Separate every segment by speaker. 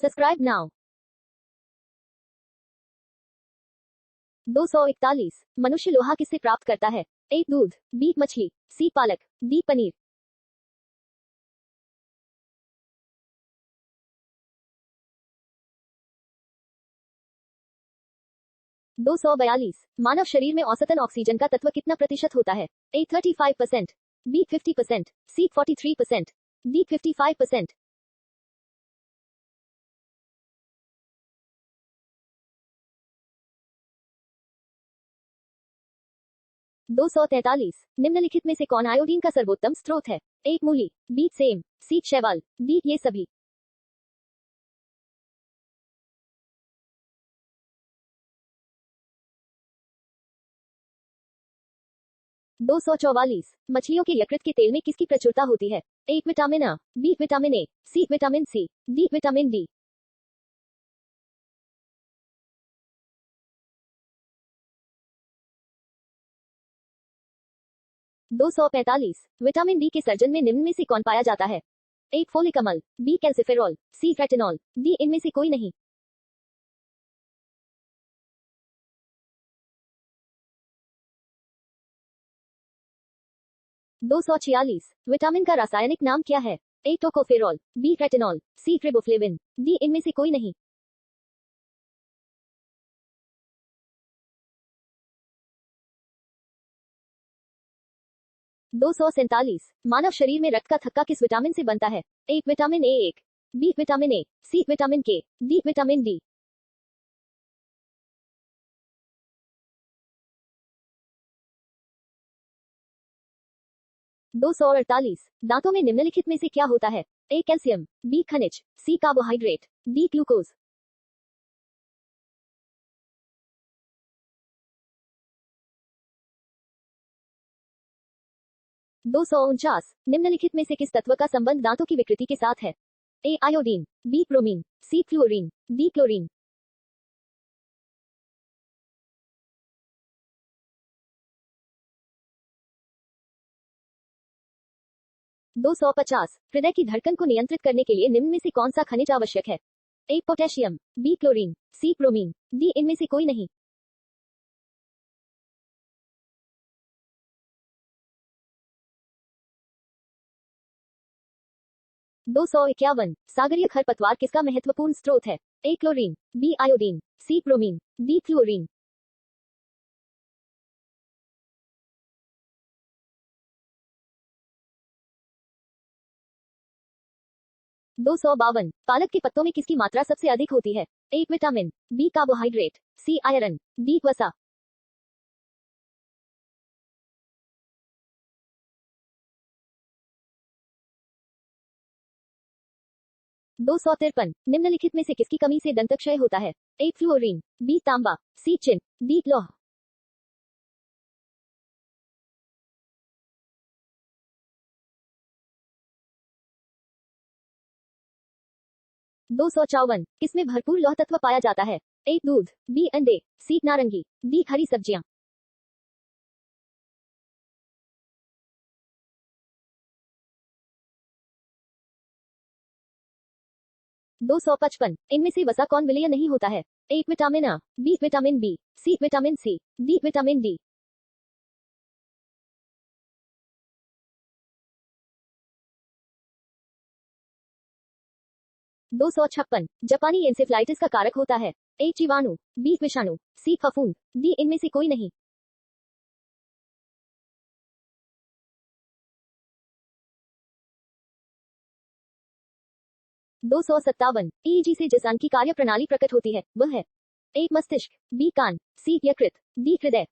Speaker 1: Subscribe now. 241 मनुष्य लोहा किससे प्राप्त करता है? ए दूध, बी मछली, सी पालक, डी पनीर। 242 मानव शरीर में औसतन ऑक्सीजन का तत्व कितना प्रतिशत होता है? ए 35%, बी 50%, सी 43%, डी 55%। 243 निम्नलिखित में से कौन आयोडीन का सर्वोत्तम स्रोत है? ए मूली, बी सेम, सी शैवाल, डी ये सभी। 244 मछलियों के यकृत के तेल में किसकी प्रचुरता होती है? ए विटामिन अ, B vitamin A, C vitamin C, D vitamin D. 245 vitamin D के सर्जन में निम्न में से कौन पाया जाता है? ए फोलिक अम्ल, B calciferol, C retinol, D इनमें से कोई नहीं। 246 विटामिन का रासायनिक नाम क्या है? ए टोकोफेरॉल, बी रेटिनॉल, सी रिबोफ्लेविन, डी इनमें से कोई नहीं। 247 मानव शरीर में रक्त का थक्का किस विटामिन से बनता है? ए विटामिन ए एक, B vitamin A, C vitamin K, D vitamin D. 248 दांतों में निम्नलिखित में से क्या होता है? ए कैल्शियम, बी खनिज, सी कार्बोहाइड्रेट, डी ग्लूकोज। 249 निम्नलिखित में से किस तत्व का संबंध दांतों की विकृति के साथ है? A iodine, B bromine, C fluorine, D chlorine. 250 हृदय की धड़कन को नियंत्रित करने के लिए निम्न में से कौन सा खनिज आवश्यक है? ए पोटेशियम, बी क्लोरीन, सी ब्रोमीन, डी इनमें से कोई नहीं। 251 सागरीय खरपतवार किसका महत्वपूर्ण स्रोत है? ए क्लोरीन, बी आयोडीन, सी ब्रोमीन, डी फ्लोरीन। 252 पालक के पत्तों में किसकी मात्रा सबसे अधिक होती है? A vitamin, B carbohydrate, C iron, D वसा। 253 निम्नलिखित में से किसकी कमी से दंतक्षय होता है? ए फ्लोरीन, बी तांबा, सी चिन, डी लौह। 254 किसमें भरपूर लौह तत्व पाया जाता है? ए दूध, बी अंडे, सी नारंगी, डी हरी सब्जियां। 255 इनमें से वसा कौन विलय नहीं होता है? ए विटामिन अ, B vitamin B, C vitamin C, D vitamin D. 256 जापानी एंसेफ्लाइटिस का कारक होता है? ए जीवाणु, बी विषाणु, सी फफूंद, डी इनमें से कोई नहीं। 257 ईईजी से जिस अंग की कार्य प्रणाली प्रकट होती है वह है? ए मस्तिष्क, बी कान, सी यकृत, डी हृदय।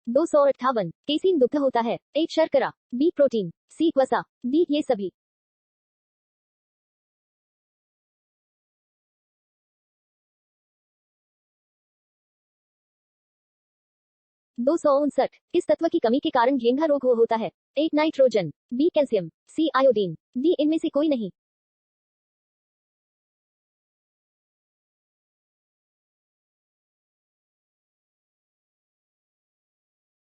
Speaker 1: 258 केसीन दुग्ध होता है? ए शर्करा, बी प्रोटीन, सी वसा, डी ये सभी। 259 किस तत्व की कमी के कारण घेंघा रोग होता है? A nitrogen, B calcium, C iodine, D इनमें से कोई नहीं।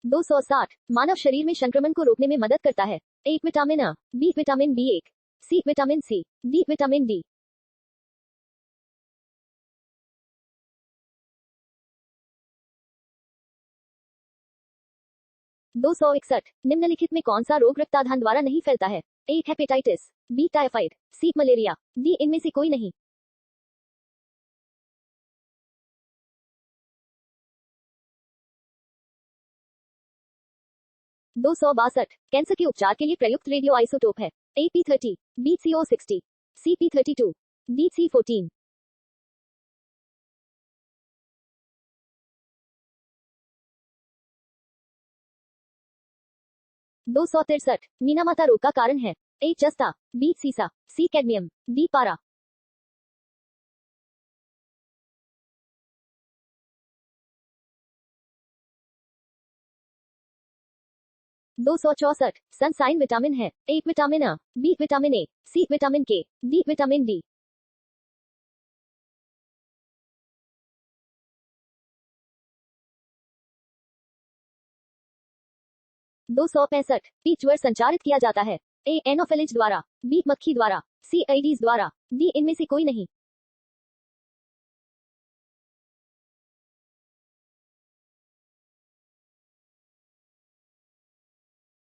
Speaker 1: 260 मानव शरीर में संक्रमण को रोकने में मदद करता है। ए विटामिन अ, B vitamin B1, C vitamin C, D vitamin D. 261 निम्नलिखित में कौन सा रोग रक्ताधान द्वारा नहीं फैलता है? A hepatitis, B typhoid, C malaria, D इनमें से कोई नहीं। 262 कैंसर के उपचार के लिए प्रयुक्त रेडियो आइसोटोप है? ए P30, बी CO60, सी P32, डी C14। 263 मीनामाता रोग का कारण है? ए जस्ता, बी सीसा, सी कैडमियम, डी पारा। 264 सनसाइन विटामिन है? ए विटामिन अ, B vitamin A, C vitamin K, D vitamin D. 265 पी ज्वर संचारित किया जाता है? ए एनोफिलिज द्वारा, बी मक्खी द्वारा, सी एडीज द्वारा, डी इनमें से कोई नहीं।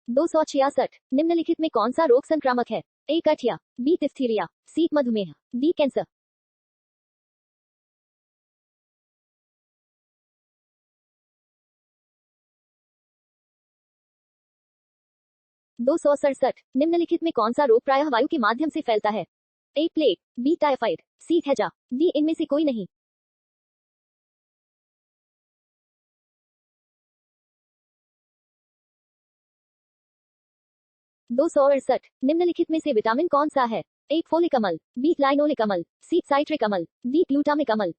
Speaker 1: 266 निम्नलिखित में कौन सा रोग संक्रामक है? ए गठिया, बी डिप्थीरिया, सी मधुमेह, डी कैंसर। 267 निम्नलिखित में कौन सा रोग प्रायः वायु के माध्यम से फैलता है? ए प्लेग, बी टाइफाइड, सी हैजा, डी इनमें से कोई नहीं। 268 निम्नलिखित में से विटामिन कौन सा है? ए फोलिक अम्ल, बी लाइनोलिक अम्ल, सी साइट्रिक अम्ल, डी ग्लूटामिक अम्ल।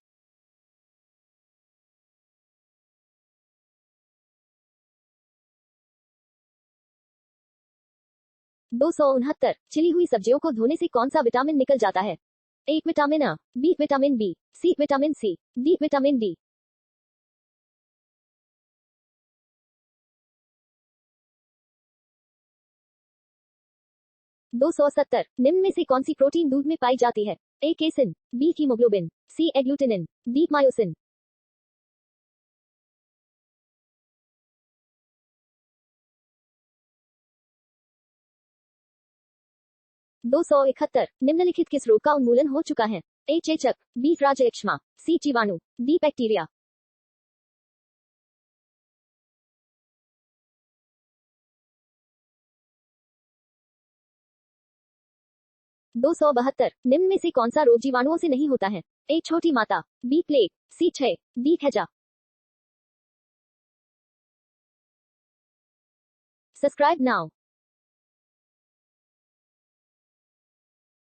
Speaker 1: 269 छिली हुई सब्जियों को धोने से कौन सा विटामिन निकल जाता है? ए विटामिन अ, B vitamin B, C vitamin C, D vitamin D. 270 निम्न में से कौन सी प्रोटीन दूध में पाई जाती है? ए केसिन, बी हीमोग्लोबिन, सी एग्लूटिनिन, डी मायोसिन। 271 निम्नलिखित किस रोग का उन्मूलन हो चुका है? ए चेचक, बी राजयक्ष्मा, सी जीवाणु, डी बैक्टीरिया। 272 निम्न में से कौन सा रोग जीवाणुओं से नहीं होता है? ए छोटी माता, बी प्लेग, सी क्षय, डी हैजा। Subscribe now.